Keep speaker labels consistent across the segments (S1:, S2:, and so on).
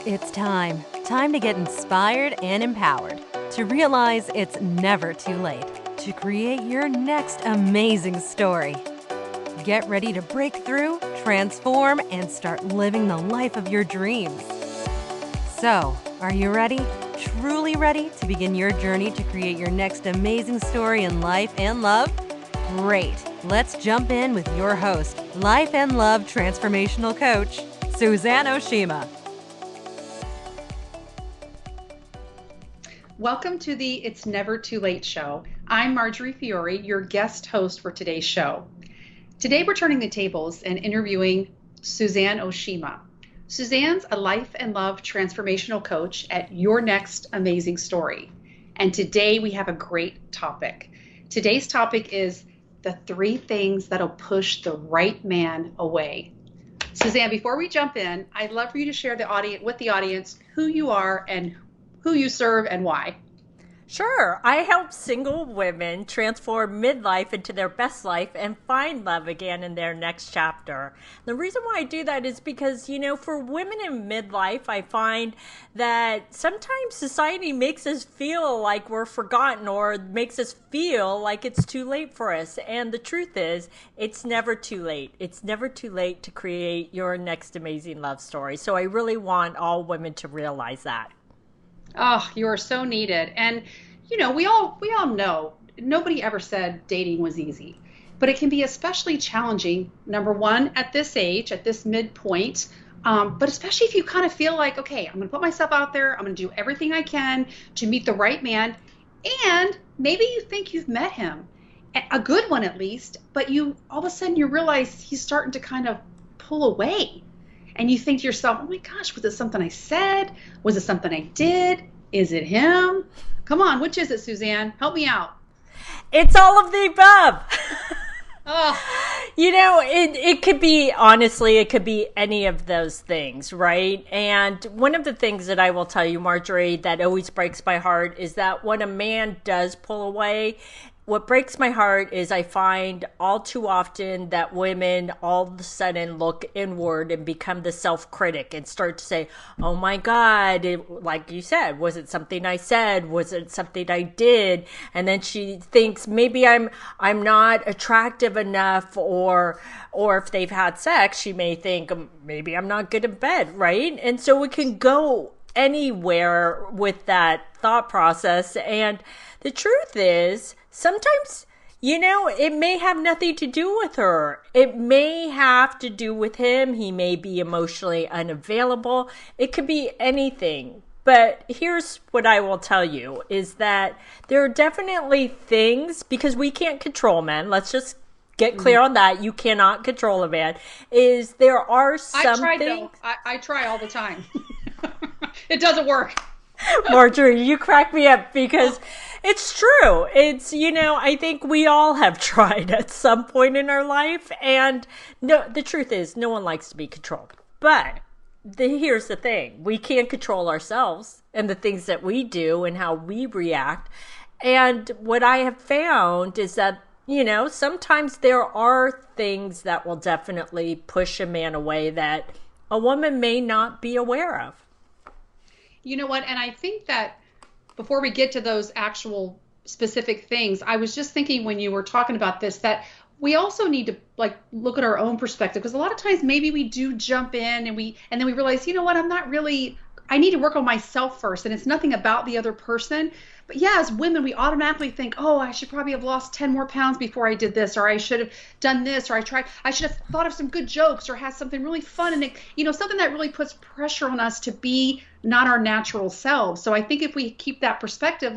S1: It's time. Time to get inspired and empowered. To realize it's never too late to create your next amazing story. Get ready to break through, transform, and start living the life of your dreams. So, are you ready? Truly ready to begin your journey to create your next amazing story in life and love? Great. Let's jump in with your host, Life and Love Transformational Coach, Suzanne Oshima.
S2: Welcome to the It's Never Too Late show. I'm Marjorie Fiore, your guest host for today's show. Today we're turning the tables and interviewing Suzanne Oshima. Suzanne's a life and love transformational coach at Your Next Amazing Story. And today we have a great topic. Today's topic is the 3 things that'll push the right man away. Suzanne, before we jump in, I'd love for you to share with the audience who you are and who you serve and why.
S3: Sure. I help single women transform midlife into their best life and find love again in their next chapter. The reason why I do that is because, for women in midlife, I find that sometimes society makes us feel like we're forgotten or makes us feel like it's too late for us. And the truth is, it's never too late. It's never too late to create your next amazing love story. So I really want all women to realize that.
S2: Oh, you are so needed. And, we all know nobody ever said dating was easy, but it can be especially challenging, number one, at this age, at this midpoint, but especially if you kind of feel like, okay, I'm going to put myself out there. I'm going to do everything I can to meet the right man. And maybe you think you've met him, a good one at least, but all of a sudden you realize he's starting to kind of pull away. And you think to yourself, oh my gosh, was it something I said? Was it something I did? Is it him? Come on, which is it, Suzanne? Help me out.
S3: It's all of the above.
S2: Oh.
S3: It could be, honestly, it could be any of those things, right? And one of the things that I will tell you, Marjorie, that always breaks my heart is that when a man does pull away, what breaks my heart is I find all too often that women all of a sudden look inward and become the self-critic and start to say, oh my God, like you said, was it something I said? Was it something I did? And then she thinks maybe I'm not attractive enough, or if they've had sex, she may think maybe I'm not good in bed, right? And so it can go anywhere with that thought process. And the truth is, sometimes, it may have nothing to do with her. It may have to do with him. He may be emotionally unavailable. It could be anything. But here's what I will tell you is that there are definitely things, because we can't control men. Let's just get clear on that. You cannot control a man. There are some things.
S2: I try all the time. It doesn't work.
S3: Marjorie, you crack me up because it's true. It's, I think we all have tried at some point in our life. And no, the truth is, no one likes to be controlled. But here's the thing. We can't control ourselves and the things that we do and how we react. And what I have found is that, sometimes there are things that will definitely push a man away that a woman may not be aware of.
S2: You know what? And I think that before we get to those actual specific things, I was just thinking when you were talking about this, that we also need to look at our own perspective, because a lot of times maybe we do jump in and then we realize, you know what, I need to work on myself first, and it's nothing about the other person. But yeah, as women, we automatically think, oh, I should probably have lost 10 more pounds before I did this, or I should have done this, or I should have thought of some good jokes or had something really fun. And something that really puts pressure on us to be not our natural selves. So I think if we keep that perspective,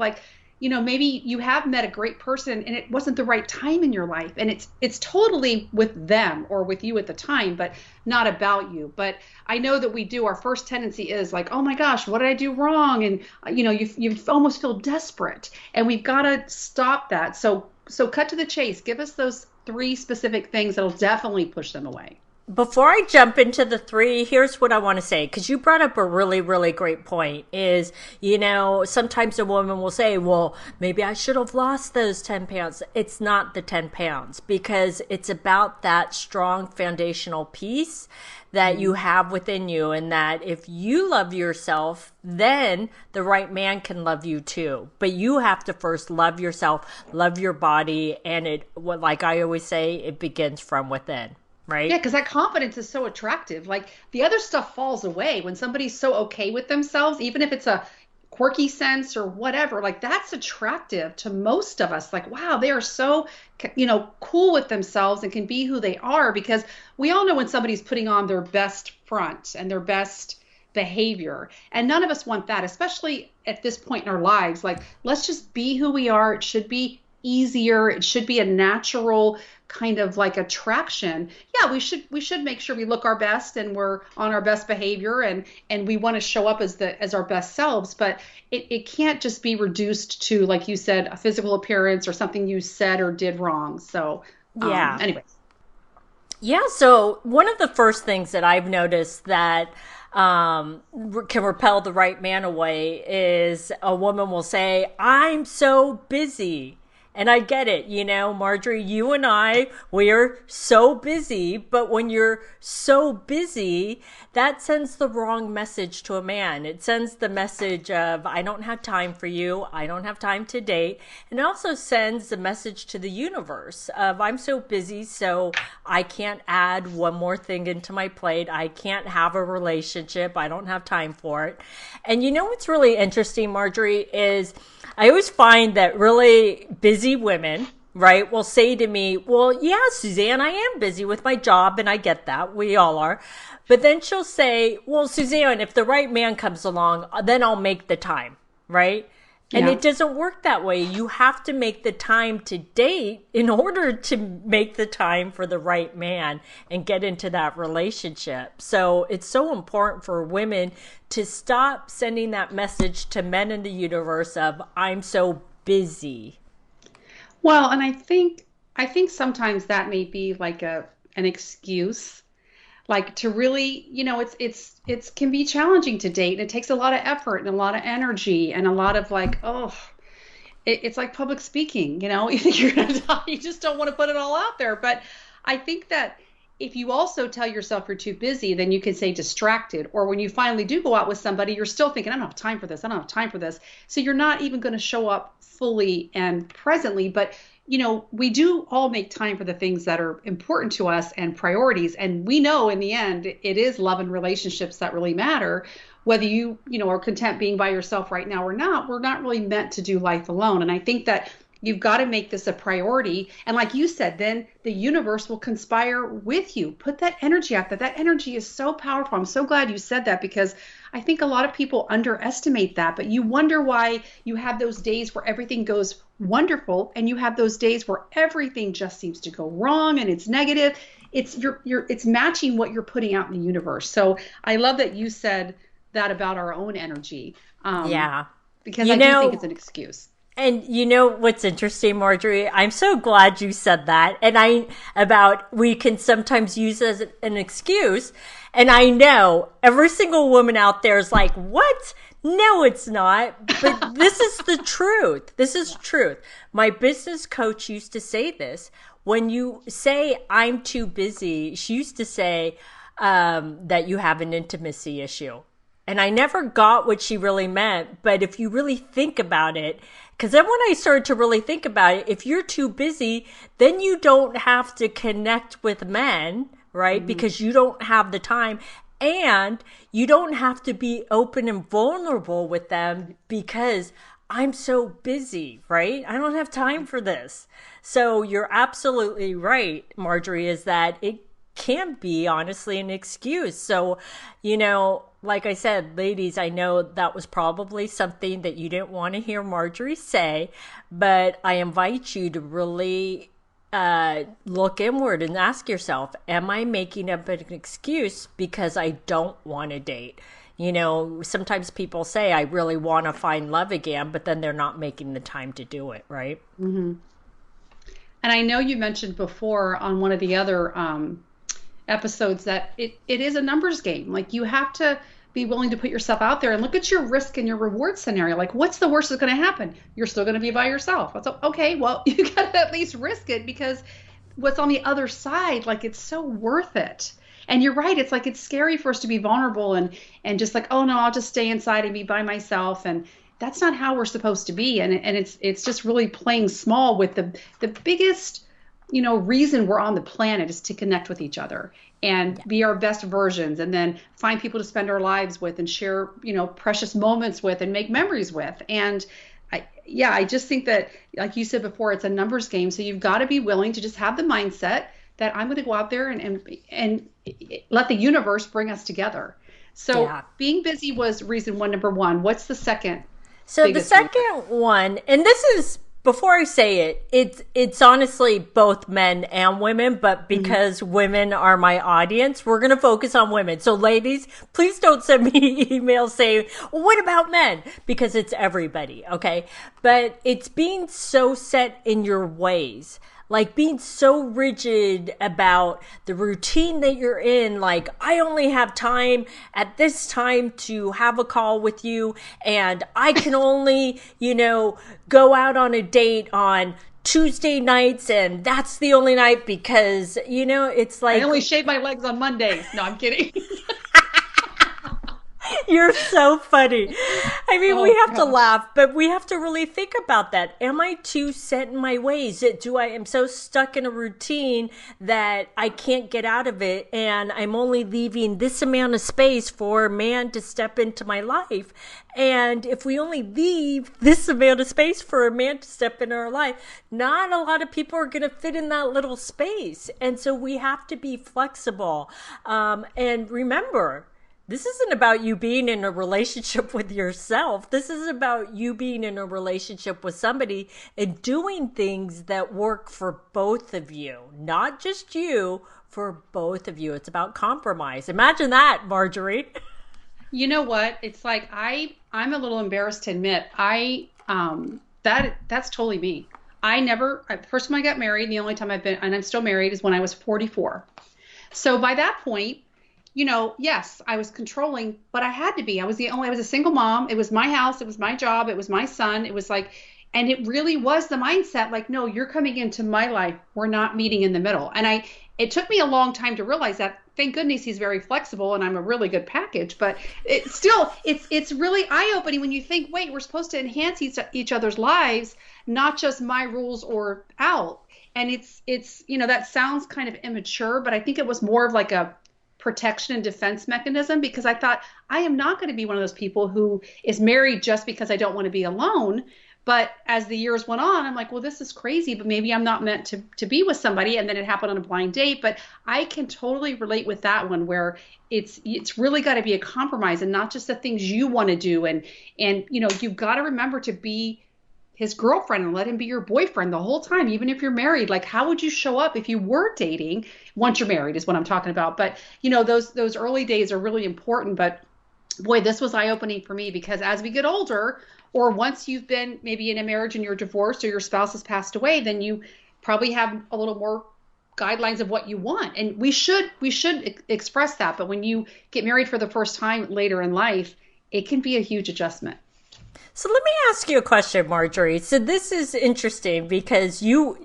S2: maybe you have met a great person and it wasn't the right time in your life, and it's totally with them or with you at the time, but not about you. But I know that our first tendency is like, oh my gosh, what did I do wrong? And you almost feel desperate, and we've got to stop that. So cut to the chase. Give us those 3 specific things that'll definitely push them away.
S3: before I jump into the three, here's what I want to say, because you brought up a really, really great point is, sometimes a woman will say, well, maybe I should have lost those 10 pounds. It's not the 10 pounds, because it's about that strong foundational piece that you have within you, and that if you love yourself, then the right man can love you too. But you have to first love yourself, love your body, and like I always say, it begins from within. Right?
S2: Yeah, because that confidence is so attractive. Like the other stuff falls away when somebody's so okay with themselves, even if it's a quirky sense or whatever, like that's attractive to most of us. Like, wow, they are so, cool with themselves and can be who they are, because we all know when somebody's putting on their best front and their best behavior. And none of us want that, especially at this point in our lives. Like, let's just be who we are. It should be easier. It should be a natural kind of like attraction. Yeah, we should make sure we look our best and we're on our best behavior, and we want to show up as our best selves, but it can't just be reduced to, like you said, a physical appearance or something you said or did wrong. So anyway.
S3: Yeah, so one of the first things that I've noticed that can repel the right man away is a woman will say, I'm so busy. And I get it, Marjorie, you and I, we are so busy, but when you're so busy, that sends the wrong message to a man. It sends the message of, I don't have time for you. I don't have time to date. And it also sends the message to the universe of, I'm so busy, so I can't add one more thing into my plate. I can't have a relationship. I don't have time for it. And what's really interesting, Marjorie, is I always find that really busy women, right, will say to me, well, yeah, Suzanne, I am busy with my job, and I get that. We all are. But then she'll say, well, Suzanne, if the right man comes along, then I'll make the time, right? And it doesn't work that way. You have to make the time to date in order to make the time for the right man and get into that relationship. So it's so important for women to stop sending that message to men in the universe of, I'm so busy.
S2: Well, and I think sometimes that may be like an excuse. Like to really, it's can be challenging to date, and it takes a lot of effort and a lot of energy and a lot of like, it's like public speaking, you think you're gonna die, you just don't want to put it all out there. But I think that if you also tell yourself you're too busy, then you can say distracted. Or when you finally do go out with somebody, you're still thinking, I don't have time for this. I don't have time for this. So you're not even going to show up fully and presently. But we do all make time for the things that are important to us and priorities. And we know in the end, it is love and relationships that really matter. Whether you are content being by yourself right now or not, we're not really meant to do life alone. And I think that you've got to make this a priority. And like you said, then the universe will conspire with you. Put that energy out there. That energy is so powerful. I'm so glad you said that, because I think a lot of people underestimate that. But you wonder why you have those days where everything goes wonderful, and you have those days where everything just seems to go wrong and it's negative. It's matching what you're putting out in the universe. So I love that you said that about our own energy. Because I do think it's an excuse.
S3: And what's interesting, Marjorie? I'm so glad you said that. And we can sometimes use it as an excuse. And I know every single woman out there is like, what? No, it's not. But this is the truth. This is truth. My business coach used to say this. When you say, I'm too busy, she used to say that you have an intimacy issue. And I never got what she really meant. But if you really think about it, because then when I started to really think about it, if you're too busy, then you don't have to connect with men, right? Mm-hmm. Because you don't have the time. And you don't have to be open and vulnerable with them because I'm so busy, right? I don't have time for this. So you're absolutely right, Marjorie, is that it can be honestly an excuse. So, like I said, ladies, I know that was probably something that you didn't want to hear Marjorie say, but I invite you to really look inward and ask yourself, am I making up an excuse because I don't want to date? Sometimes people say, I really want to find love again, but then they're not making the time to do it, right?
S2: Mm-hmm. And I know you mentioned before on one of the other episodes that it is a numbers game. Like you have to be willing to put yourself out there and look at your risk and your reward scenario. Like what's the worst that's going to happen? You're still going to be by yourself. Okay, well, you got to at least risk it, because what's on the other side, like it's so worth it. And you're right. It's like, it's scary for us to be vulnerable and just like, oh no, I'll just stay inside and be by myself. And that's not how we're supposed to be. And it's just really playing small with the biggest, reason we're on the planet is to connect with each other and be our best versions, and then find people to spend our lives with and share, precious moments with and make memories with. And I just think that, like you said before, it's a numbers game. So you've got to be willing to just have the mindset that I'm going to go out there and let the universe bring us together. So being busy was reason number one. What's the second?
S3: So the second one, and this is, before I say it, it's honestly both men and women, but because women are my audience, we're going to focus on women. So ladies, please don't send me emails saying, well, what about men? Because it's everybody, okay? But it's being so set in your ways. Like being so rigid about the routine that you're in. Like, I only have time at this time to have a call with you, and I can only, go out on a date on Tuesday nights, and that's the only night because, it's like,
S2: I only shave my legs on Mondays. No, I'm kidding.
S3: You're so funny. I mean, we have to laugh, but we have to really think about that. Am I too set in my ways? Am so stuck in a routine that I can't get out of it, and I'm only leaving this amount of space for a man to step into my life? And if we only leave this amount of space for a man to step into our life, not a lot of people are going to fit in that little space. And so we have to be flexible. And remember, this isn't about you being in a relationship with yourself. This is about you being in a relationship with somebody and doing things that work for both of you, not just you, for both of you. It's about compromise. Imagine that, Marjorie.
S2: You know what? It's like, I'm a little embarrassed to admit, that's totally me. First time I got married, and the only time and I'm still married, is when I was 44. So by that point, yes, I was controlling, but I had to be. I was a single mom. It was my house. It was my job. It was my son. It was like, and it really was the mindset, like, no, you're coming into my life. We're not meeting in the middle. And it took me a long time to realize that. Thank goodness he's very flexible and I'm a really good package, but it's really eye-opening when you think, wait, we're supposed to enhance each other's lives, not just my rules or out. And it's, that sounds kind of immature, but I think it was more of like a protection and defense mechanism, because I thought, I am not going to be one of those people who is married just because I don't want to be alone. But as the years went on, I'm like, well, this is crazy, but maybe I'm not meant to be with somebody. And then it happened on a blind date. But I can totally relate with that one, where it's really got to be a compromise and not just the things you want to do. And you've got to remember to be his girlfriend and let him be your boyfriend the whole time, even if you're married. Like, how would you show up if you were dating once you're married is what I'm talking about. But, those early days are really important. But boy, this was eye-opening for me, because as we get older, or once you've been maybe in a marriage and you're divorced or your spouse has passed away, then you probably have a little more guidelines of what you want. And we should express that. But when you get married for the first time later in life, it can be a huge adjustment.
S3: So let me ask you a question, Marjorie. So this is interesting because you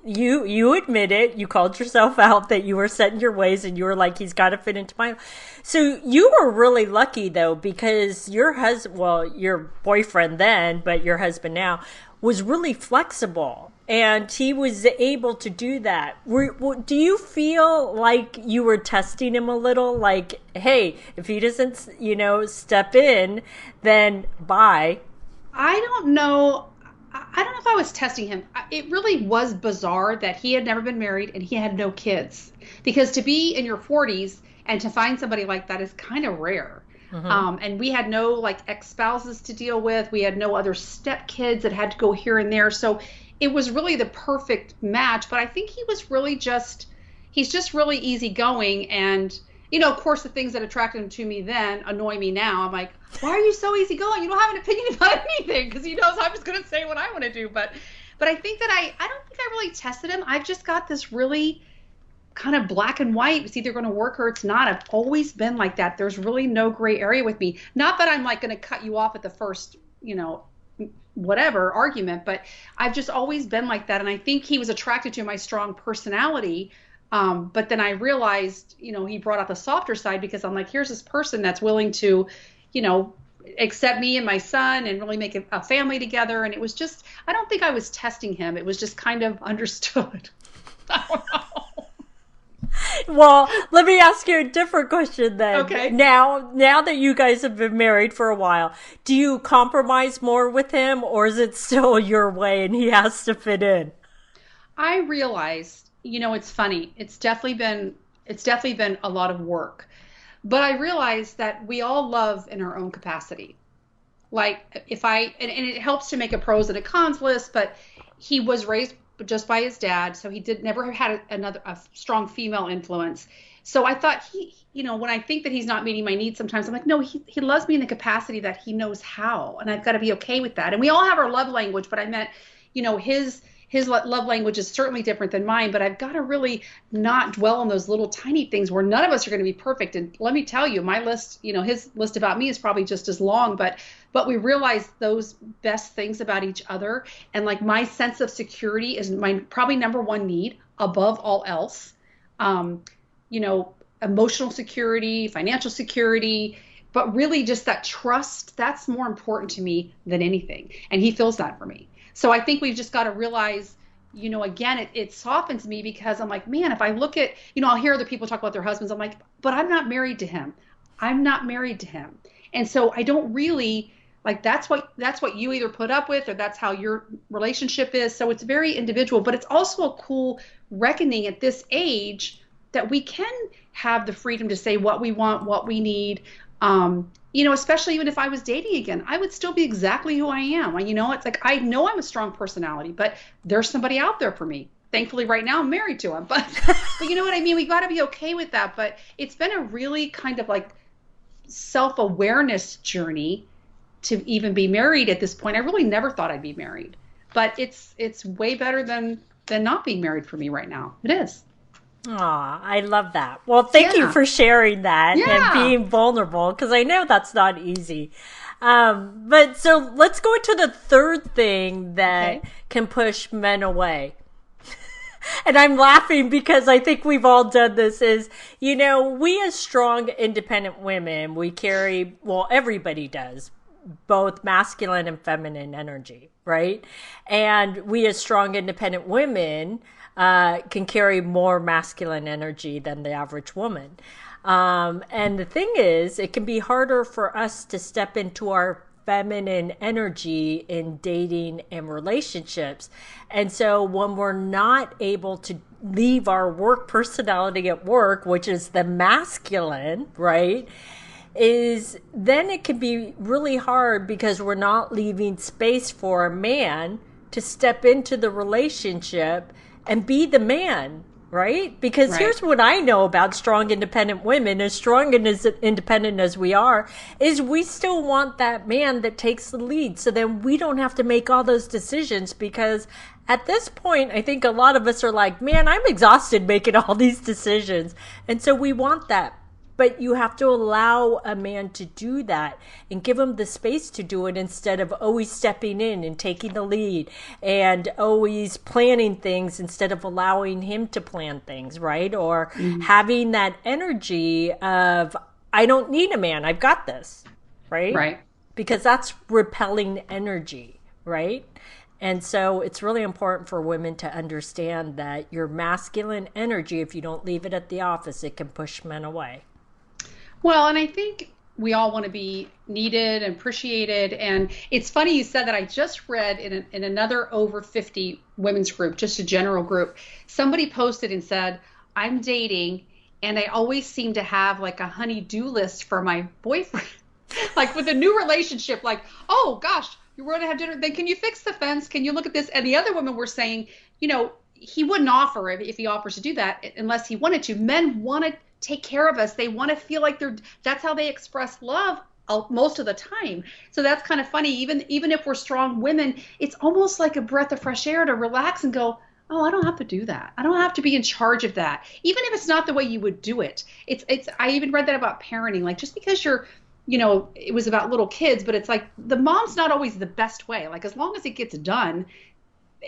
S3: admit it. You called yourself out that you were set in your ways and you were like, he's got to fit into my. So you were really lucky though, because your your boyfriend then, but your husband now, was really flexible and he was able to do that. Do you feel like you were testing him a little? Like, hey, if he doesn't, step in, then bye.
S2: I don't know if I was testing him. It really was bizarre that he had never been married and he had no kids, because to be in your 40s and to find somebody like that is kind of rare. Mm-hmm. And we had no ex-spouses to deal with. We had no other step kids that had to go here and there. So it was really the perfect match. But I think he's just really easygoing. And, of course, the things that attracted him to me then annoy me now. I'm like, why are you so easygoing? You don't have an opinion about anything, because he knows I'm just going to say what I want to do. But I think that I don't think I really tested him. I've just got this really kind of black and white. It's either going to work or it's not. I've always been like that. There's really no gray area with me. Not that I'm like going to cut you off at the first, whatever argument, but I've just always been like that. And I think he was attracted to my strong personality. But then I realized, he brought out the softer side, because I'm like, here's this person that's willing to, accept me and my son and really make a family together. And it was just, I don't think I was testing him. It was just kind of understood. I don't know.
S3: Well, let me ask you a different question then.
S2: Okay.
S3: Now that you guys have been married for a while, do you compromise more with him, or is it still your way and he has to fit in?
S2: I realized, it's funny. It's definitely been a lot of work. But I realized that we all love in our own capacity. Like and it helps to make a pros and a cons list, but he was raised just by his dad, so he never had a strong female influence. So I thought when I think that he's not meeting my needs, sometimes I'm like, no, he loves me in the capacity that he knows how, and I've got to be okay with that. And we all have our love language, but I meant, his love language is certainly different than mine, but I've got to really not dwell on those little tiny things where none of us are going to be perfect. And let me tell you, my list, his list about me is probably just as long, but we realize those best things about each other. And like, my sense of security is my probably number one need above all else. Emotional security, financial security, but really just that trust, that's more important to me than anything. And he feels that for me. So I think we've just got to realize, again, it softens me, because I'm like, man, if I look at, I'll hear other people talk about their husbands. I'm like, but I'm not married to him. I'm not married to him. And so I don't really, like, that's what you either put up with, or that's how your relationship is. So it's very individual, but it's also a cool reckoning at this age that we can have the freedom to say what we want, what we need. Especially even if I was dating again, I would still be exactly who I am. It's like, I know I'm a strong personality, but there's somebody out there for me. Thankfully, right now I'm married to him, but you know what I mean? We got to be okay with that. But it's been a really kind of like self-awareness journey to even be married at this point. I really never thought I'd be married, but it's way better than not being married for me right now. It is.
S3: Aw, I love that. Well, thank you for sharing that and being vulnerable, because I know that's not easy. But so let's go into the third thing that can push men away. And I'm laughing because I think we've all done this is, we as strong, independent women, we carry, everybody does, both masculine and feminine energy, right? And we as strong, independent women can carry more masculine energy than the average woman. And the thing is, it can be harder for us to step into our feminine energy in dating and relationships. And so when we're not able to leave our work personality at work, which is the masculine, right, then it can be really hard, because we're not leaving space for a man to step into the relationship and be the man, right? Because here's what I know about strong, independent women, as strong and as independent as we are, is we still want that man that takes the lead. So then we don't have to make all those decisions, because at this point, I think a lot of us are like, man, I'm exhausted making all these decisions. And so we want that. But you have to allow a man to do that and give him the space to do it, instead of always stepping in and taking the lead and always planning things instead of allowing him to plan things, right? Or having that energy of, I don't need a man, I've got this, right?
S2: Right.
S3: Because that's repelling energy, right? And so it's really important for women to understand that your masculine energy, if you don't leave it at the office, it can push men away.
S2: Well, and I think we all want to be needed and appreciated. And it's funny you said that. I just read in another over 50 women's group, just a general group, somebody posted and said, I'm dating and I always seem to have like a honey-do list for my boyfriend. Like with a new relationship, like, oh gosh, you're going to have dinner. Then can you fix the fence? Can you look at this? And the other women were saying, he wouldn't offer if he offers to do that unless he wanted to. Men want to take care of us. They want to feel like that's how they express love most of the time. So that's kind of funny. Even if we're strong women, it's almost like a breath of fresh air to relax and go, oh, I don't have to do that. I don't have to be in charge of that. Even if it's not the way you would do it. I even read that about parenting. Like just because it was about little kids, but it's like the mom's not always the best way. Like as long as it gets done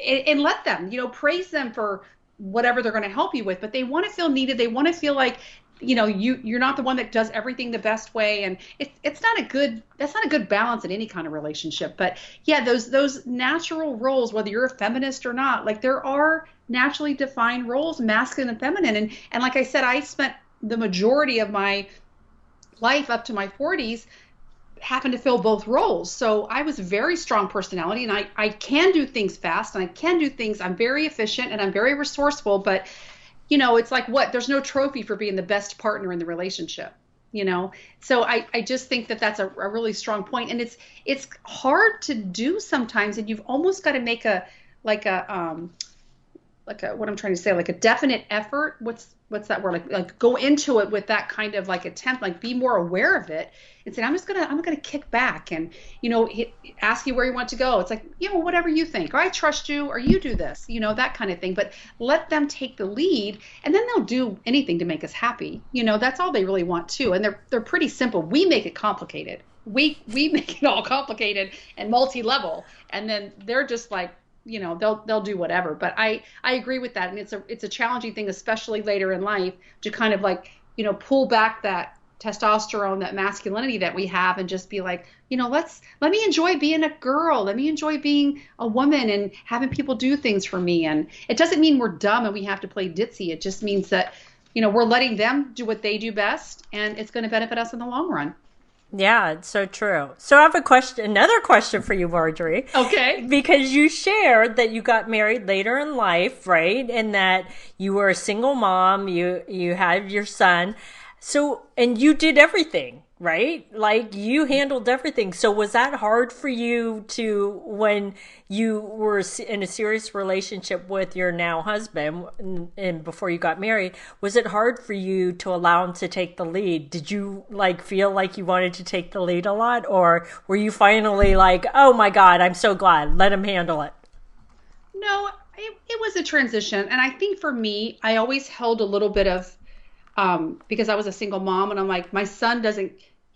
S2: and let them, praise them for whatever they're going to help you with, but they want to feel needed. They want to feel like, you're not the one that does everything the best way. And that's not a good balance in any kind of relationship. But yeah, those natural roles, whether you're a feminist or not, like there are naturally defined roles, masculine and feminine. And like I said, I spent the majority of my life up to my 40s happened to fill both roles. So I was a very strong personality, and I can do things fast, and I can do things. I'm very efficient and I'm very resourceful, but it's like there's no trophy for being the best partner in the relationship, So I just think that that's a really strong point. And it's hard to do sometimes. And you've almost got to make what I'm trying to say, like a definite effort. What's that word? Like go into it with that kind of like attempt, like be more aware of it and say, I'm gonna kick back and, ask you where you want to go. It's like, whatever you think, or I trust you, or you do this, that kind of thing. But let them take the lead, and then they'll do anything to make us happy. That's all they really want too. And they're pretty simple. We make it complicated. We make it all complicated and multi-level. And then they're just like, they'll do whatever. But I agree with that. And it's a challenging thing, especially later in life, to kind of like, pull back that testosterone, that masculinity that we have, and just be like, let me enjoy being a girl. Let me enjoy being a woman and having people do things for me. And it doesn't mean we're dumb and we have to play ditzy. It just means that, we're letting them do what they do best, and it's going to benefit us in the long run.
S3: Yeah, it's so true. So I have another question for you, Marjorie.
S2: Okay.
S3: Because you shared that you got married later in life, right? And that you were a single mom, you had your son. So, and you did everything, right? Like you handled everything. So was that hard for you when you were in a serious relationship with your now husband and before you got married, was it hard for you to allow him to take the lead? Did you feel like you wanted to take the lead a lot, or were you finally like, oh my God, I'm so glad, let him handle it?
S2: No, it was a transition. And I think for me, I always held a little bit of, because I was a single mom, and I'm like, my son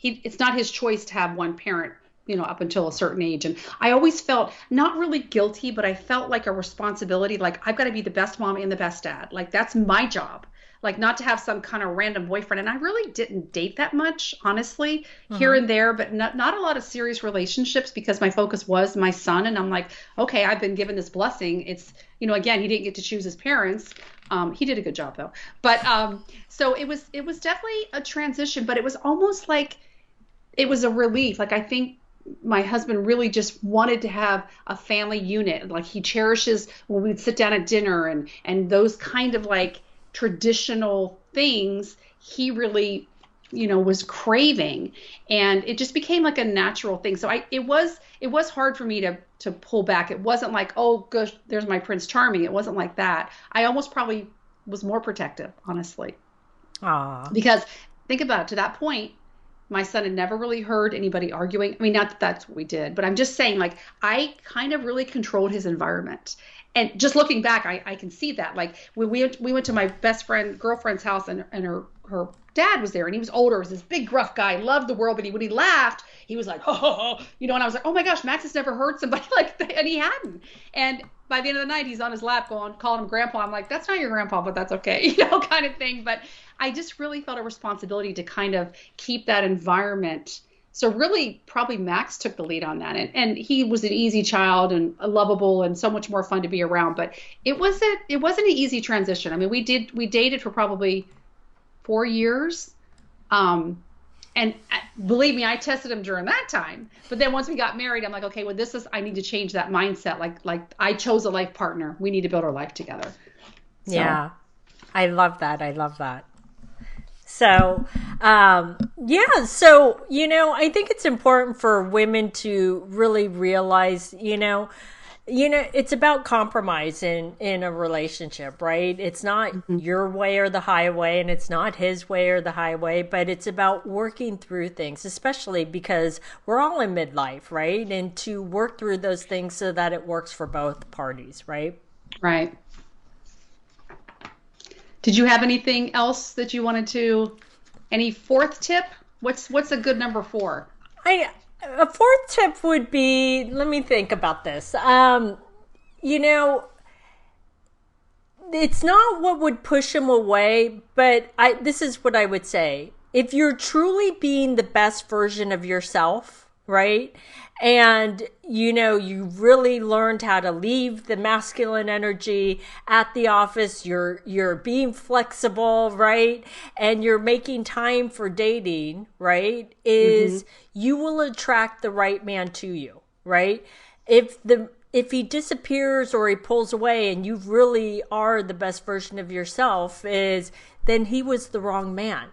S2: it's not his choice to have one parent, up until a certain age. And I always felt not really guilty, but I felt like a responsibility. Like I've got to be the best mom and the best dad. Like that's my job, like not to have some kind of random boyfriend. And I really didn't date that much, honestly, here and there, but not a lot of serious relationships, because my focus was my son. And I'm like, okay, I've been given this blessing. It's, again, he didn't get to choose his parents. He did a good job though. But so it was definitely a transition, but it was almost like it was a relief. Like I think my husband really just wanted to have a family unit. Like he cherishes when we'd sit down at dinner and those kind of like traditional things he really, was craving, and it just became like a natural thing. So it was hard for me to pull back. It wasn't like, oh gosh, there's my Prince Charming. It wasn't like that. I almost probably was more protective, honestly.
S3: Aww.
S2: Because think about it, to that point, my son had never really heard anybody arguing. I mean, not that that's what we did, but I'm just saying, like, I kind of really controlled his environment. And just looking back, I can see that. Like when we went to my best girlfriend's house, and her dad was there, and he was older, was this big gruff guy, loved the world, but when he laughed, he was like, oh, and I was like, oh my gosh, Max has never heard somebody like that, and he hadn't. And by the end of the night, he's on his lap calling him grandpa. I'm like, that's not your grandpa, but that's okay, kind of thing. But I just really felt a responsibility to kind of keep that environment. So really, probably Max took the lead on that. And he was an easy child and lovable and so much more fun to be around. But it wasn't an easy transition. I mean, we dated for probably 4 years. And believe me, I tested him during that time. But then once we got married, I'm like, okay, well, I need to change that mindset. Like I chose a life partner. We need to build our life together. So.
S3: Yeah, I love that. So, yeah, so, I think it's important for women to really realize, it's about compromise in a relationship, right? It's not your way or the highway, and it's not his way or the highway, but it's about working through things, especially because we're all in midlife, right? And to work through those things so that it works for both parties, right?
S2: Right. Did you have anything else that you wanted to, any fourth tip? What's a good number 4?
S3: A fourth tip would be, let me think about this. You know, it's not what would push him away, but this is what I would say. If you're truly being the best version of yourself, right? And, you know, you really learned how to leave the masculine energy at the office. You're being flexible, right? And you're making time for dating, right? You will attract the right man to you, right? If he disappears or he pulls away and you really are the best version of yourself, then he was the wrong man.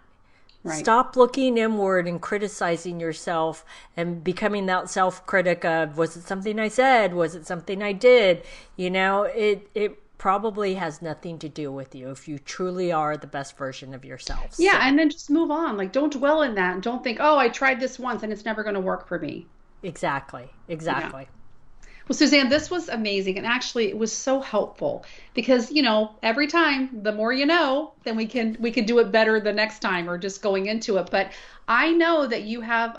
S3: Right. Stop looking inward and criticizing yourself and becoming that self-critic of, was it something I said? Was it something I did? You know, it probably has nothing to do with you if you truly are the best version of yourself.
S2: Yeah, and then just move on. Like, don't dwell in that and don't think, oh, I tried this once and it's never going to work for me.
S3: Exactly. Yeah.
S2: Well, Suzanne, this was amazing. And actually, it was so helpful because, you know, every time, the more you know, then we can do it better the next time or just going into it. But I know that you have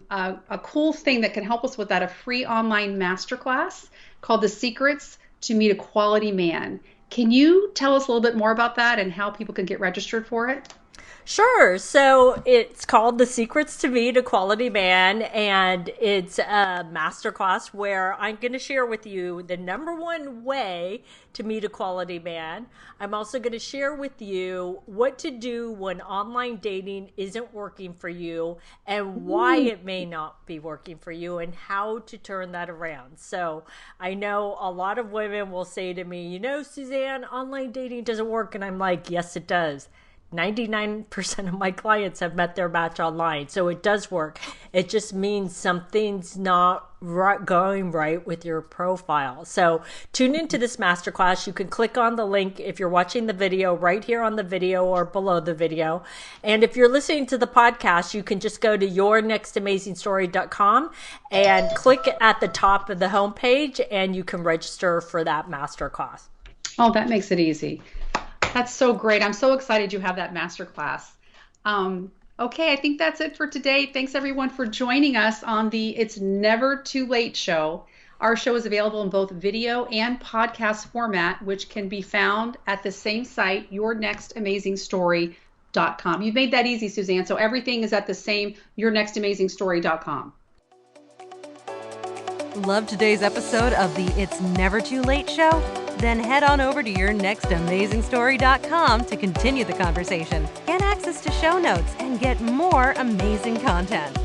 S2: a cool thing that can help us with that, a free online masterclass called The Secrets to Meet a Quality Man. Can you tell us a little bit more about that and how people can get registered for it?
S3: Sure. So it's called The Secrets to Meet a Quality Man, and it's a masterclass where I'm going to share with you the number one way to meet a quality man. I'm also going to share with you what to do when online dating isn't working for you and why it may not be working for you and how to turn that around. So I know a lot of women will say to me, you know, Suzanne, online dating doesn't work. And I'm like, yes, it does. 99% of my clients have met their match online. So it does work. It just means something's not going right with your profile. So tune into this masterclass. You can click on the link if you're watching the video right here on the video or below the video. And if you're listening to the podcast, you can just go to yournextamazingstory.com and click at the top of the homepage and you can register for that masterclass.
S2: Oh, that makes it easy. That's so great. I'm so excited you have that masterclass. Okay, I think that's it for today. Thanks everyone for joining us on the It's Never Too Late show. Our show is available in both video and podcast format, which can be found at the same site, yournextamazingstory.com. You've made that easy, Suzanne. So everything is at the same, yournextamazingstory.com.
S1: Love today's episode of the It's Never Too Late show? Then head on over to yournextamazingstory.com to continue the conversation, get access to show notes, and get more amazing content.